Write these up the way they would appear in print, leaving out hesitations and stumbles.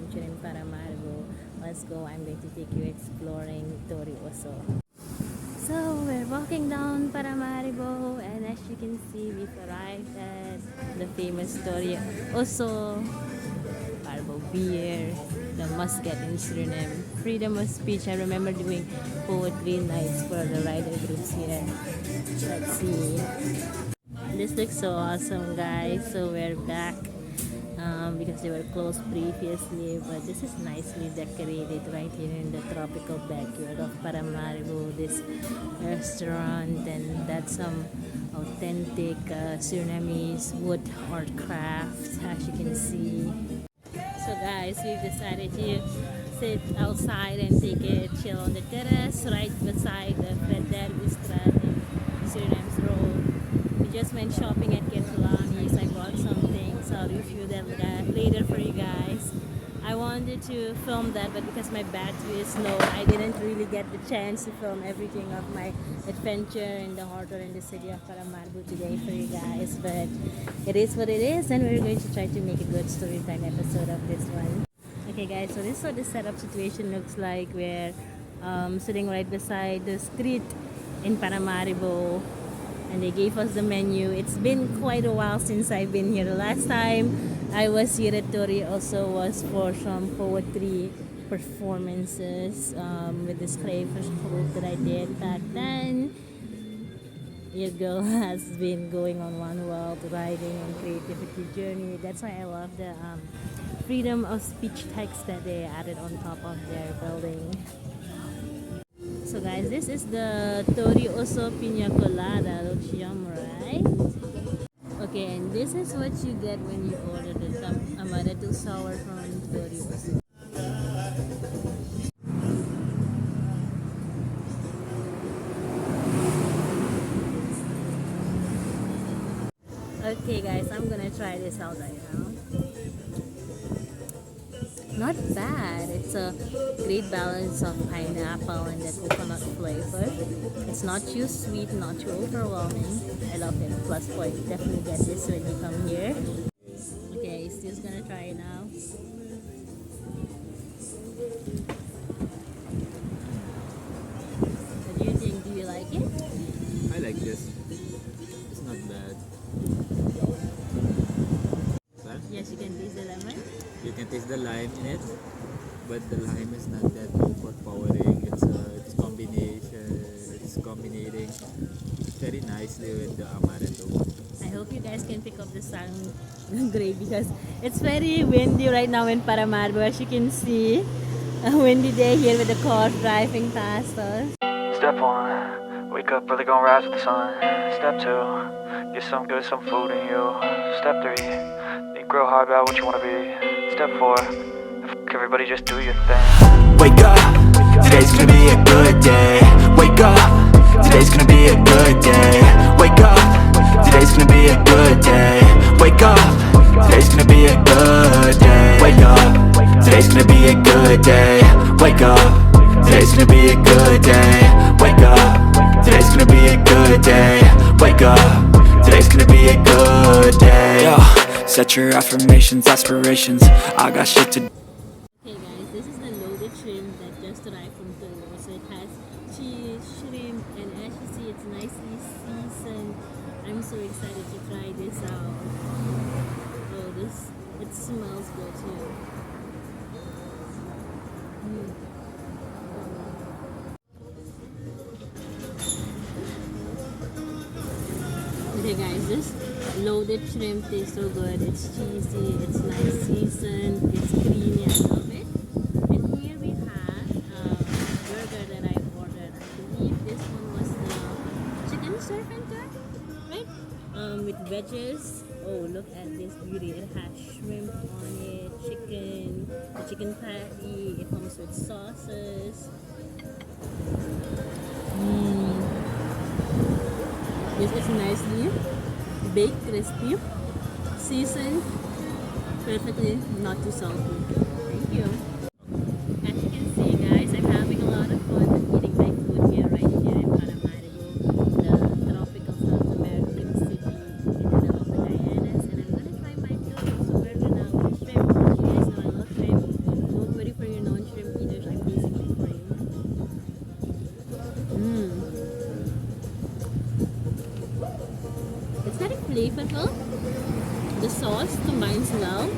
adventure in Paramaribo. Let's go. I'm going to take you exploring Tori Oso. So we're walking down Paramaribo, and as you can see, we've arrived at the famous Tori Oso, Paramaribo beer, the muscat in Suriname, freedom of speech. I remember doing poetry nights for the rider groups here. Let's see. This looks so awesome, guys. So we're back because they were closed previously, but this is nicely decorated right here in the tropical backyard of Paramaribo. This restaurant, and that's some authentic Surinamese wood art crafts, as you can see. So guys, we've decided to sit outside and take a chill on the terrace right beside the Frederiksstraat in Suriname's Road. We just went shopping at Ketelani's. I bought some things. I'll review that later for you guys. I wanted to film that, but because my battery is low, I didn't really get the chance to film everything of my adventure in the heart or in the city of Paramaribo today for you guys. But it is what it is, and we're going to try to make a good story time episode of this one. Okay guys, so this is what the setup situation looks like. We're sitting right beside the street in Paramaribo, and they gave us the menu. It's been quite a while since I've been here. The last time I was here at Tori also was for some poetry performances with the Schrijvers group that I did back then. Your girl has been going on one world writing and creativity journey. That's why I love the freedom of speech text that they added on top of their building. So guys, this is the Tori Oso Piña Colada. Looks yum, right? Okay, and this is what you get when you order the amaretto sour from Tori Oso. Okay guys, I'm gonna try this out right now. Not bad. It's a great balance of pineapple and the coconut flavor. It's not too sweet, not too overwhelming. I love it. Plus point. Definitely get this when you come here. Okay, Steve's gonna try it now. What do you think? Do you like it? I like this. It's not bad. But Yes, you can taste the lemon. you can taste the lime in it, but the lime is not that overpowering. It's combination. It's combinating very nicely with the amaretto. I hope you guys can pick up the sound great because it's very windy right now in Paramaribo, as you can see. A windy day here with the cars driving past us. Step 1, wake up early, gonna rise with the sun. Step 2, get some food in you. Step 3, think real hard about what you wanna be. Step 4, everybody just do your thing. Wake up, today's gonna be a good day. Wake up, today's gonna be a good day. Wake up, today's gonna be a good day. Wake up, today's gonna be a good day. Wake up, today's gonna be a good day. Wake up, today's gonna be a good day. Wake up, today's gonna be a good day. Wake up, today's gonna be a good day. Yo, set your affirmations, aspirations. I got shit to do. Okay guys, this is the loaded shrimp that just arrived from Tori. So it has cheese, shrimp, and as you see, it's nicely seasoned. I'm so excited to try this out. Oh, it smells good too. Okay guys, this loaded shrimp tastes so good. It's cheesy, it's nice seasoned, it's creamy, I love it. And here we have burger that I ordered. I believe this one was the chicken surf and turf, right? With veggies. Oh, look at this beauty. It has shrimp on it, chicken, the chicken patty. It comes with sauces. This is nicely baked, crispy, seasoned perfectly, not too salty. Thank you. As you can see guys, I'm having a lot of fun eating my food here right here in Paramaribo, the tropical South American city in the middle of the Guyanas, and I'm gonna try my Tori Oso burger now with shrimp. You guys know I love shrimp. flavorful. The sauce combines well.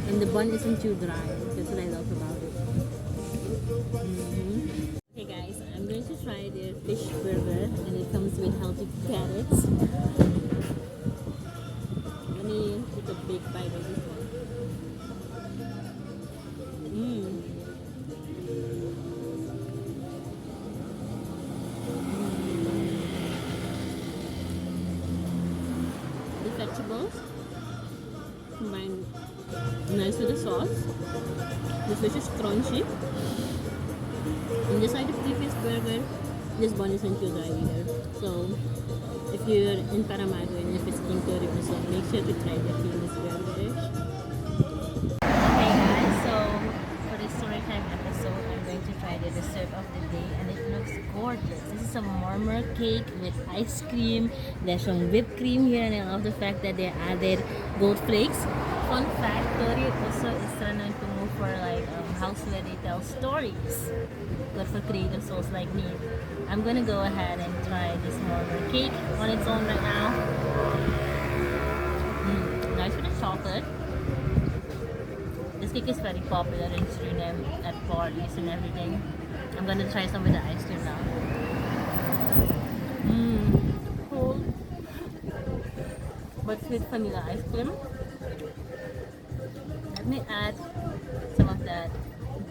And the bun isn't too dry. That's what I love about it. Hey guys, I'm going to try their fish burger, and it comes with healthy carrots. Let me take a big bite of this one. The vegetables combine nice with the sauce. The fish is crunchy. And just like the previous burger, this bun isn't too dry either. So if you're in Paramaribo and you're visiting Tori Oso, make sure to try the famous burger. Hey guys, so for this story time episode, I'm going to try the dessert of the day, and it looks gorgeous. This is a murmur cake with ice cream. There's some whipped cream here, and I love the fact that they added gold flakes. Fun fact, Tori Oso is renowned to move for like house where they tell stories. Good for creative souls like me. I'm gonna go ahead and try this murmur cake on its own right now. Nice with the chocolate. This cake is very popular in Suriname at parties and everything. I'm gonna try some with the ice cream now. Cool. But sweet vanilla ice cream. Let me add some of that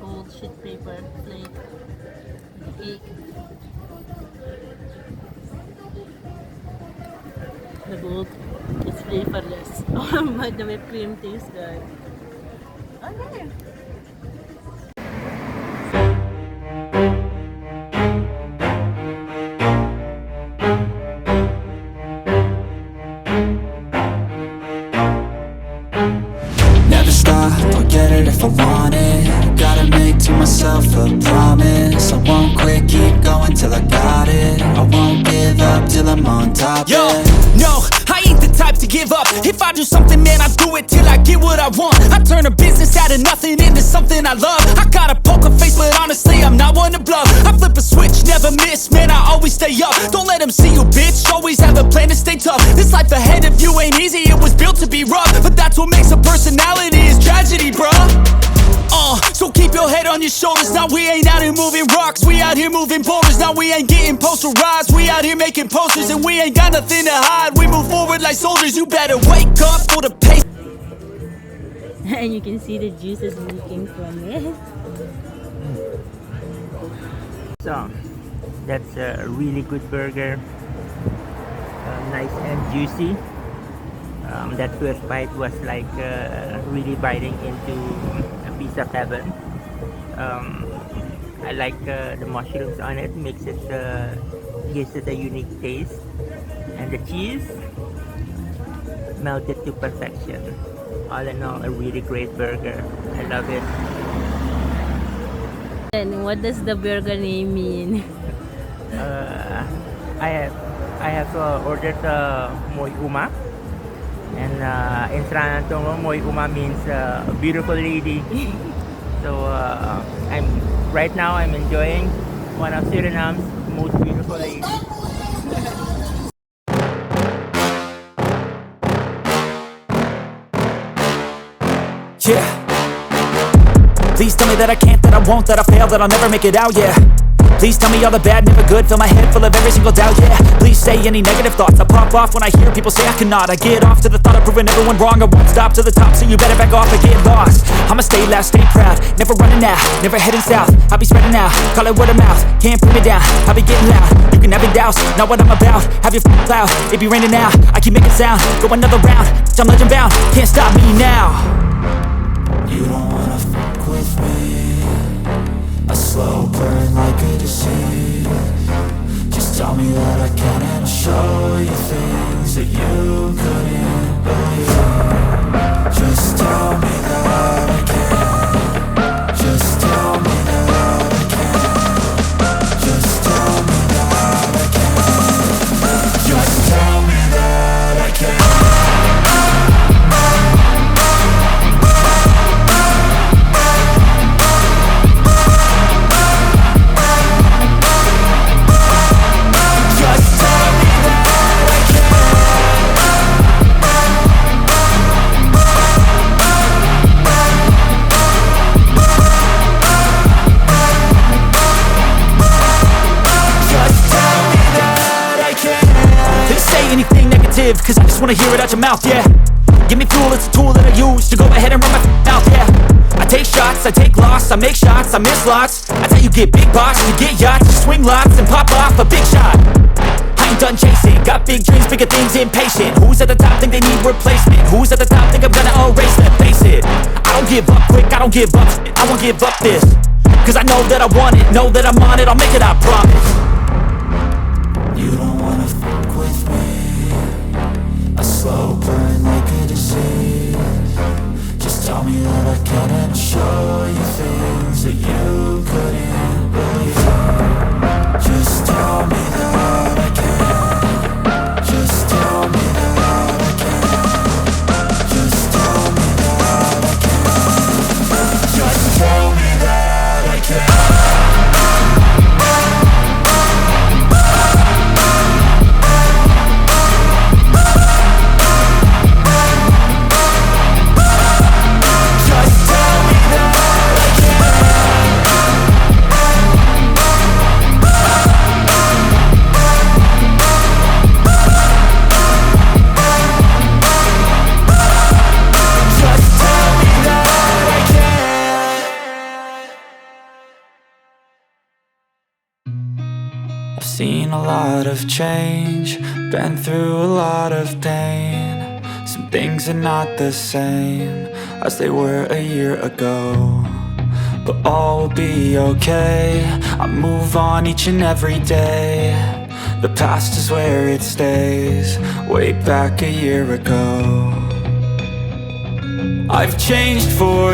gold sheet paper flake in the cake. The gold is flavorless, but the whipped cream tastes good. Okay. Never stop, I'll get it if I want it. Gotta make to myself a promise. I won't quit, keep going till I got it. I won't give up till I'm on top. Yo, yeah. no, I ain't the type to give up. If I do something, man, I do it till I get what I want. I turn a business out of nothing into something I love. I got a poker face, but honestly, I'm not one to bluff. I flip a switch, never miss, man, I always stay up. Don't let them see you, bitch, always have a plan to stay tough. This life ahead of you ain't easy, it was built to be rough. But that's what makes a personality, is tragedy, bruh. So keep your head on your shoulders. Now we ain't out here moving rocks, we out here moving boulders. Now we ain't getting posterized, we out here making posters. And we ain't got nothing to hide, we move forward like soldiers. You better wake up for the pace. And you can see the juices leaking from it. So that's a really good burger, nice and juicy. That first bite was like really biting into a piece of heaven. I like the mushrooms on it, makes it gives it a unique taste, and the cheese melted to perfection. All in all, a really great burger. I love it. And what does the burger name mean? I have ordered Moy Uma, and in Tagalog, Moy Uma means beautiful lady. So right now I'm enjoying one of Suriname's most beautiful ladies. Yeah. Please tell me that I can't, that I won't, that I fail, that I'll never make it out, yeah. Please tell me all the bad, never good, fill my head full of every single doubt, yeah. Please say any negative thoughts, I pop off when I hear people say I cannot. I get off to the thought of proving everyone wrong, I won't stop to the top, so you better back off and get lost. I'ma stay loud, stay proud, never running out, never heading south. I'll be spreading out, call it word of mouth, can't put me down, I'll be getting loud. You can have your doubts, not what I'm about, have your cloud, it be raining now. I keep making sound, go another round, I'm legend bound, can't stop me now. You don't wanna fuck with me, a slow burn like a disease. Just tell me that I can and I'll show you things that you couldn't believe. Just tell me that I can. Just tell me that I can. Just tell me that I can. Just tell me that I can. positive, cause I just wanna hear it out your mouth, yeah. Give me fuel, it's a tool that I use to go ahead and run my mouth, yeah. I take shots, I take loss, I make shots, I miss lots. That's how you get big box, you get yachts, you swing lots and pop off a big shot. I ain't done chasing, got big dreams, bigger things, impatient. Who's at the top think they need replacement? Who's at the top think I'm gonna erase them? Face it, I don't give up quick, I don't give up shit, I won't give up this. Cause I know that I want it, know that I'm on it, I'll make it, I promise. You don't wanna fuck with me. A slow burn like a disease. Just tell me that I can and show you things that you couldn't believe. Just tell me that I can. Just tell me that I can. Just tell me that I can. Just tell me that I can. Seen a lot of change, been through a lot of pain. Some things are not the same as they were a year ago, but all will be okay. I move on each and every day. The past is where it stays, way back a year ago. I've changed for